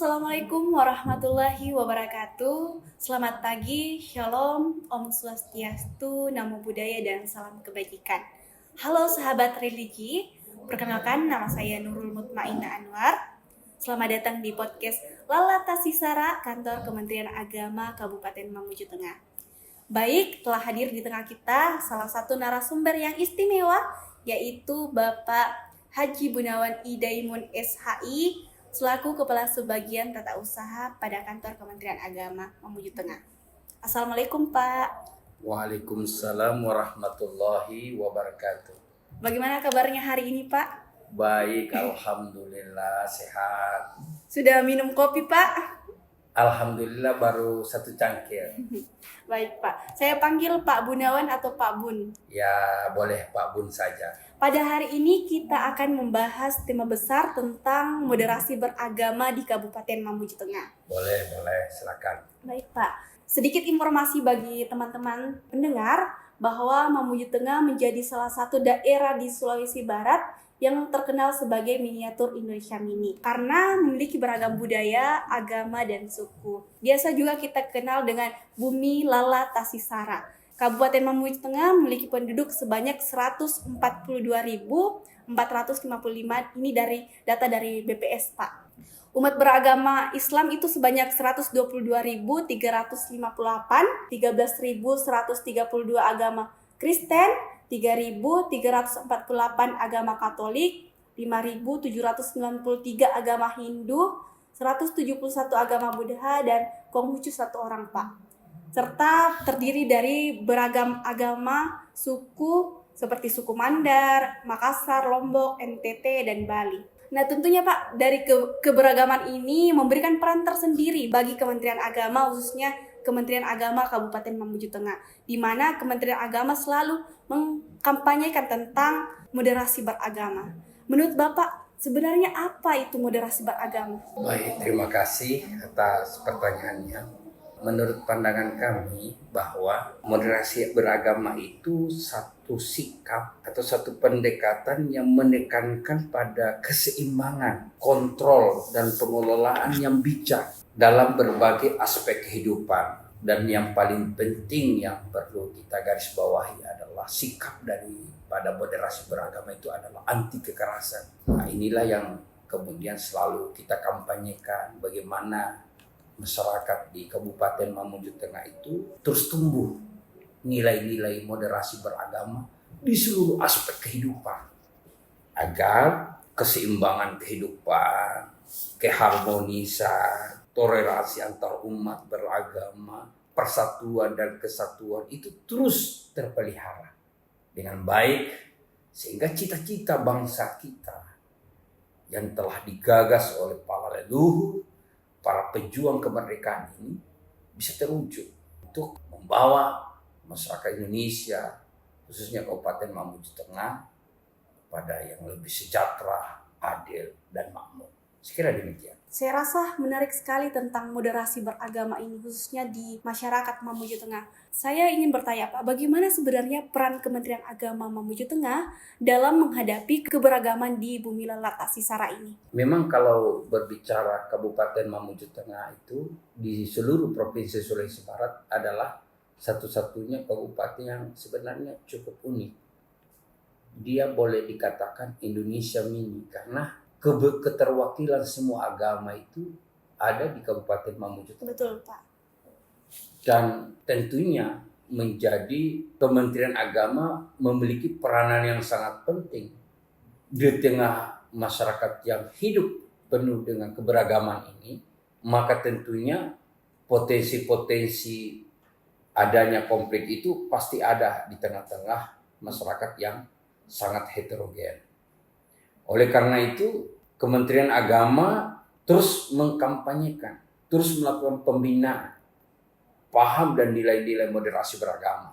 Assalamualaikum warahmatullahi wabarakatuh. Selamat pagi, shalom, om swastiastu, namo buddhaya, dan salam kebajikan. Halo sahabat religi, perkenalkan nama saya Nurul Mutmainah Anwar. Selamat datang di podcast Lala Tasisara, kantor Kementerian Agama Kabupaten Mamuju Tengah. Baik, telah hadir di tengah kita salah satu narasumber yang istimewa, yaitu Bapak Haji Gunawan Idaimun SHI, selaku Kepala Subbagian Tata Usaha pada Kantor Kementerian Agama Mamuju Tengah. Assalamualaikum Pak. Waalaikumsalam warahmatullahi wabarakatuh. Bagaimana kabarnya hari ini Pak? Baik, alhamdulillah sehat. Sudah minum kopi Pak? Alhamdulillah baru 1 cangkir. Baik Pak, saya panggil Pak Gunawan atau Pak Bun? Ya boleh Pak Bun saja. Pada hari ini kita akan membahas tema besar tentang moderasi beragama di Kabupaten Mamuju Tengah. Boleh, silakan. Baik Pak, sedikit informasi bagi teman-teman pendengar bahwa Mamuju Tengah menjadi salah satu daerah di Sulawesi Barat yang terkenal sebagai miniatur Indonesia mini karena memiliki beragam budaya, agama, dan suku. Biasa juga kita kenal dengan Bumi Lala Tasisara. Kabupaten Mamuju Tengah memiliki penduduk sebanyak 142.455. Ini dari data dari BPS, Pak. Umat beragama Islam itu sebanyak 122.358, 13.132 agama Kristen, 3.348 agama Katolik, 5.793 agama Hindu, 171 agama Buddha, dan Konghucu 1 orang, Pak. Serta terdiri dari beragam agama, suku seperti suku Mandar, Makassar, Lombok, NTT, dan Bali. Nah tentunya Pak, dari keberagaman ini memberikan peran tersendiri bagi Kementerian Agama, khususnya Kementerian Agama Kabupaten Mamuju Tengah, di mana Kementerian Agama selalu mengkampanyekan tentang moderasi beragama. Menurut Bapak, sebenarnya apa itu moderasi beragama? Baik, terima kasih atas pertanyaannya. Menurut pandangan kami bahwa moderasi beragama itu satu sikap atau satu pendekatan yang menekankan pada keseimbangan, kontrol, dan pengelolaan yang bijak dalam berbagai aspek kehidupan. Dan yang paling penting yang perlu kita garis bawahi adalah sikap daripada moderasi beragama itu adalah anti kekerasan. Nah, inilah yang kemudian selalu kita kampanyekan, bagaimana masyarakat di Kabupaten Mamuju Tengah itu terus tumbuh nilai-nilai moderasi beragama di seluruh aspek kehidupan agar keseimbangan kehidupan, keharmonisan, toleransi antar umat beragama, persatuan dan kesatuan itu terus terpelihara dengan baik, sehingga cita-cita bangsa kita yang telah digagas oleh para leluhur, para pejuang kemerdekaan ini bisa terwujud untuk membawa masyarakat Indonesia, khususnya Kabupaten Mamuju Tengah, pada yang lebih sejahtera, adil, dan makmur. Sekira demikian. Saya rasa menarik sekali tentang moderasi beragama ini, khususnya di masyarakat Mamuju Tengah. Saya ingin bertanya Pak, bagaimana sebenarnya peran Kementerian Agama Mamuju Tengah dalam menghadapi keberagaman di Bumi Lala Tasisara ini? Memang kalau berbicara Kabupaten Mamuju Tengah itu di seluruh Provinsi Sulawesi Barat adalah satu-satunya kabupaten yang sebenarnya cukup unik. Dia boleh dikatakan Indonesia mini karena keterwakilan semua agama itu ada di Kabupaten Mamuju Tengah. Betul Pak. Dan tentunya menjadi Kementerian Agama memiliki peranan yang sangat penting di tengah masyarakat yang hidup penuh dengan keberagaman ini. Maka tentunya potensi-potensi adanya konflik itu pasti ada di tengah-tengah masyarakat yang sangat heterogen. Oleh karena itu, Kementerian Agama terus mengkampanyekan, terus melakukan pembinaan, paham dan nilai-nilai moderasi beragama.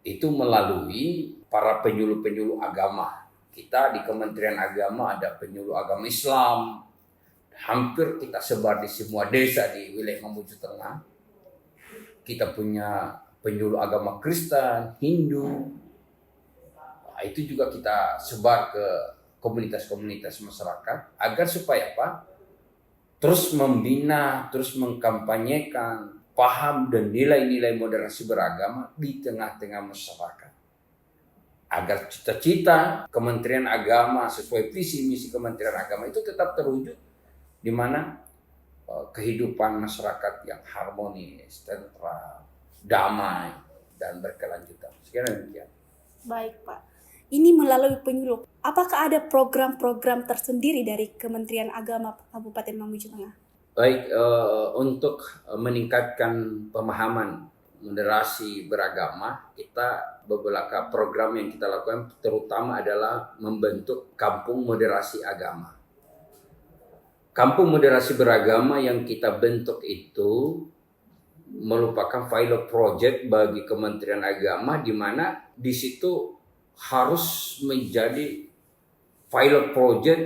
Itu melalui para penyuluh-penyuluh agama. Kita di Kementerian Agama ada penyuluh agama Islam, hampir kita sebar di semua desa di wilayah Mamuju Tengah. Kita punya penyuluh agama Kristen, Hindu. Nah, itu juga kita sebar ke komunitas-komunitas masyarakat agar supaya apa? terus membina, terus mengkampanyekan paham dan nilai-nilai moderasi beragama di tengah-tengah masyarakat. Agar cita-cita Kementerian Agama sesuai visi misi Kementerian Agama itu tetap terwujud, di mana kehidupan masyarakat yang harmonis, tentram, damai, dan berkelanjutan. Sekian demikian. Baik Pak, ini melalui penyuluh, apakah ada program-program tersendiri dari Kementerian Agama Kabupaten Mamuju Tengah? Baik, untuk meningkatkan pemahaman moderasi beragama, kita beberapa program yang kita lakukan terutama adalah membentuk kampung moderasi agama. Kampung moderasi beragama yang kita bentuk itu merupakan pilot project bagi Kementerian Agama, di mana di situ harus menjadi pilot project,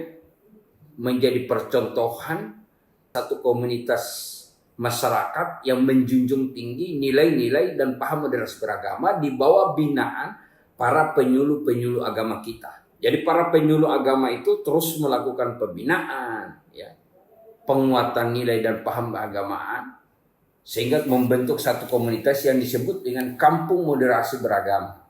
menjadi percontohan satu komunitas masyarakat yang menjunjung tinggi nilai-nilai dan paham moderasi beragama di bawah binaan para penyuluh-penyuluh agama kita. Jadi para penyuluh agama itu terus melakukan pembinaan, ya, penguatan nilai dan paham keagamaan, sehingga membentuk satu komunitas yang disebut dengan kampung moderasi beragama.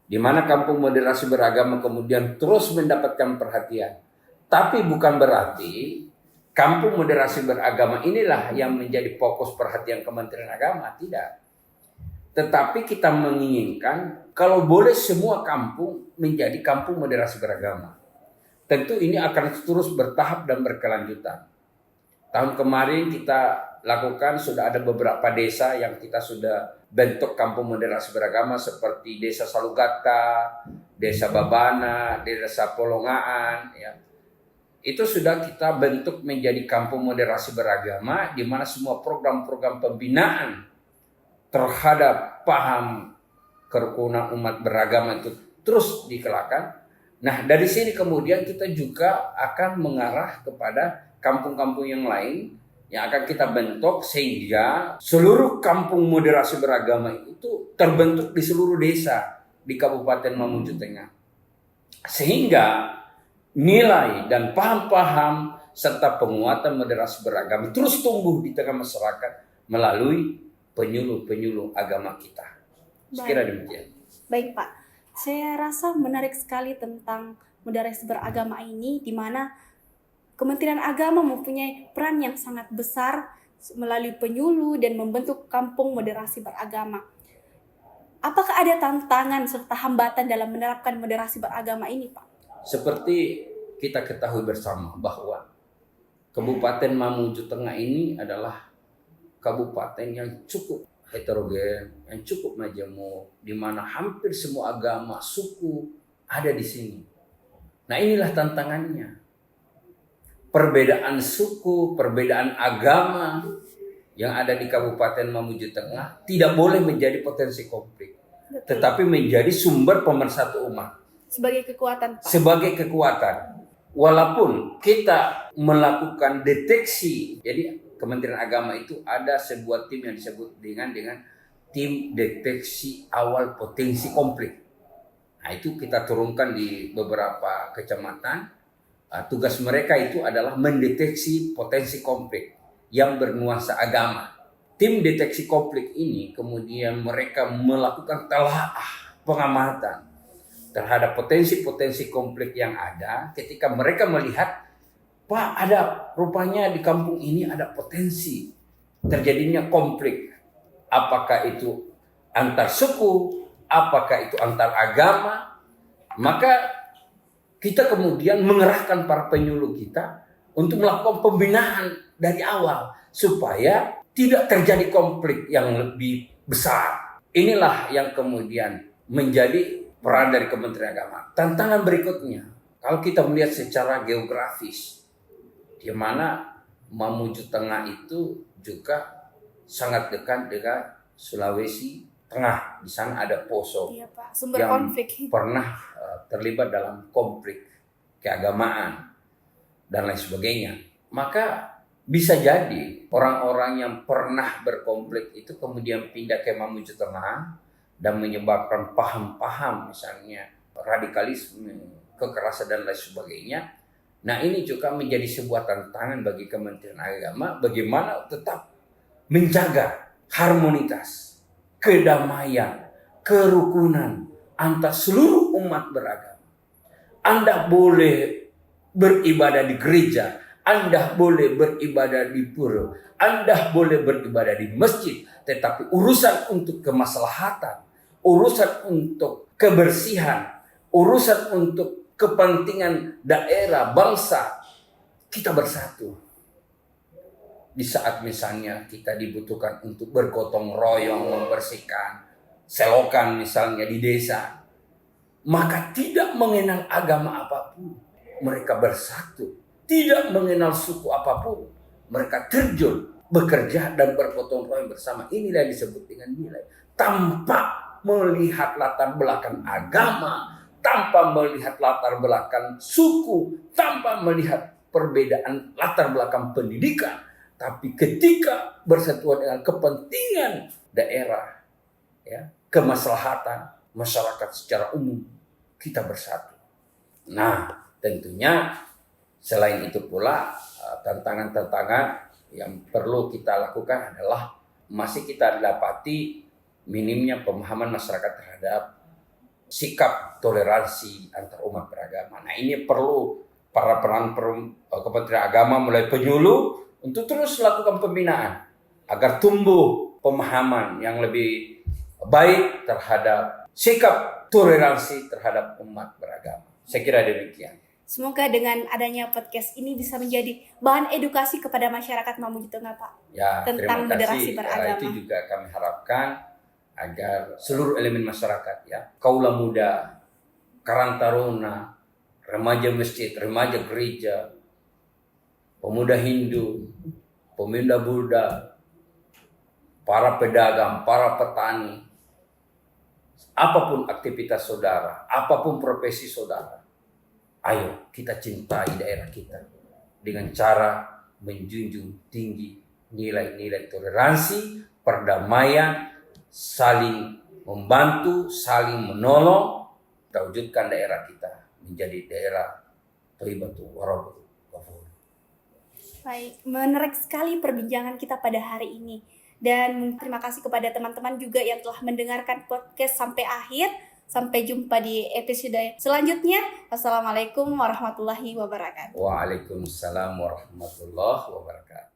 Di mana kampung moderasi beragama kemudian terus mendapatkan perhatian. Tapi bukan berarti kampung moderasi beragama inilah yang menjadi fokus perhatian Kementerian Agama, tidak. Tetapi kita menginginkan kalau boleh semua kampung menjadi kampung moderasi beragama. Tentu ini akan terus bertahap dan berkelanjutan. Tahun kemarin kita lakukan, sudah ada beberapa desa yang kita sudah bentuk kampung moderasi beragama seperti Desa Salugata, Desa Babana, Desa Polongaan, ya. Itu sudah kita bentuk menjadi kampung moderasi beragama, di mana semua program-program pembinaan terhadap paham kerukunan umat beragama itu terus dikelakan. Nah, dari sini kemudian kita juga akan mengarah kepada kampung-kampung yang lain yang akan kita bentuk, sehingga seluruh kampung moderasi beragama itu terbentuk di seluruh desa di Kabupaten Mamuju Tengah. Sehingga nilai dan paham-paham serta penguatan moderasi beragama terus tumbuh di tengah masyarakat melalui penyuluh-penyuluh agama kita. Sekira demikian. Baik Pak, saya rasa menarik sekali tentang moderasi beragama ini, di mana Kementerian Agama mempunyai peran yang sangat besar melalui penyuluh dan membentuk kampung moderasi beragama. Apakah ada tantangan serta hambatan dalam menerapkan moderasi beragama ini, Pak? Seperti kita ketahui bersama bahwa Kabupaten Mamuju Tengah ini adalah kabupaten yang cukup heterogen, yang cukup majemuk, di mana hampir semua agama, suku ada di sini. Nah, inilah tantangannya. Perbedaan suku, perbedaan agama yang ada di Kabupaten Mamuju Tengah tidak boleh menjadi potensi konflik, tetapi menjadi sumber pemersatu umat. Sebagai kekuatan, Pak. Sebagai kekuatan. Walaupun kita melakukan deteksi, jadi Kementerian Agama itu ada sebuah tim yang disebut dengan tim deteksi awal potensi konflik. Nah, itu kita turunkan di beberapa kecamatan. Tugas mereka itu adalah mendeteksi potensi konflik yang bernuansa agama. Tim deteksi konflik ini kemudian mereka melakukan telaah pengamatan terhadap potensi-potensi konflik yang ada. Ketika mereka melihat, Pak, ada rupanya di kampung ini ada potensi terjadinya konflik. Apakah itu antar suku, apakah itu antar agama, maka kita kemudian mengerahkan para penyuluh kita untuk melakukan pembinaan dari awal supaya tidak terjadi konflik yang lebih besar. Inilah yang kemudian menjadi peran dari Kementerian Agama. Tantangan berikutnya, kalau kita melihat secara geografis, di mana Mamuju Tengah itu juga sangat dekat dengan Sulawesi Tengah. Di sana ada Poso, Iya, Pak. Sumber yang konflik pernah terlibat dalam konflik keagamaan dan lain sebagainya. Maka bisa jadi orang-orang yang pernah berkonflik itu kemudian pindah ke Mamuju Tengah dan menyebabkan paham-paham misalnya radikalisme, kekerasan dan lain sebagainya. Nah, ini juga menjadi sebuah tantangan bagi Kementerian Agama bagaimana tetap menjaga harmonitas, kedamaian, kerukunan antar seluruh umat beragama. Anda boleh beribadah di gereja, Anda boleh beribadah di pura, Anda boleh beribadah di masjid, tetapi urusan untuk kemaslahatan, urusan untuk kebersihan, urusan untuk kepentingan daerah, bangsa, kita bersatu. Di saat misalnya kita dibutuhkan untuk bergotong royong membersihkan selokan misalnya di desa, maka tidak mengenal agama apapun, mereka bersatu. Tidak mengenal suku apapun, mereka terjun, bekerja dan bergotong royong bersama. Inilah yang disebut dengan nilai. Tanpa melihat latar belakang agama, tanpa melihat latar belakang suku, tanpa melihat perbedaan latar belakang pendidikan, tapi ketika bersatuan dengan kepentingan daerah, ya, kemaslahatan masyarakat secara umum, kita bersatu. Nah, tentunya selain itu pula tantangan-tantangan yang perlu kita lakukan adalah masih kita dapati minimnya pemahaman masyarakat terhadap sikap toleransi antar umat beragama. Nah, ini perlu para peran Kementerian Agama mulai penyuluh untuk terus lakukan pembinaan agar tumbuh pemahaman yang lebih baik terhadap sikap toleransi terhadap umat beragama. Saya kira demikian. Semoga dengan adanya podcast ini bisa menjadi bahan edukasi kepada masyarakat Mamuju Tengah, Pak. Ya, tentang moderasi beragama. Itu juga kami harapkan agar seluruh elemen masyarakat, ya, kaula muda, karang taruna, remaja masjid, remaja gereja, pemuda Hindu, pemuda Buddha, para pedagang, para petani, apapun aktivitas saudara, apapun profesi saudara, ayo kita cintai daerah kita dengan cara menjunjung tinggi nilai-nilai toleransi, perdamaian, saling membantu, saling menolong, kita wujudkan daerah kita menjadi daerah Thayyibatul Warabul Ghafur. Baik, menarik sekali perbincangan kita pada hari ini. Dan terima kasih kepada teman-teman juga yang telah mendengarkan podcast sampai akhir. Sampai jumpa di episode selanjutnya. Wassalamualaikum warahmatullahi wabarakatuh. Waalaikumsalam warahmatullahi wabarakatuh.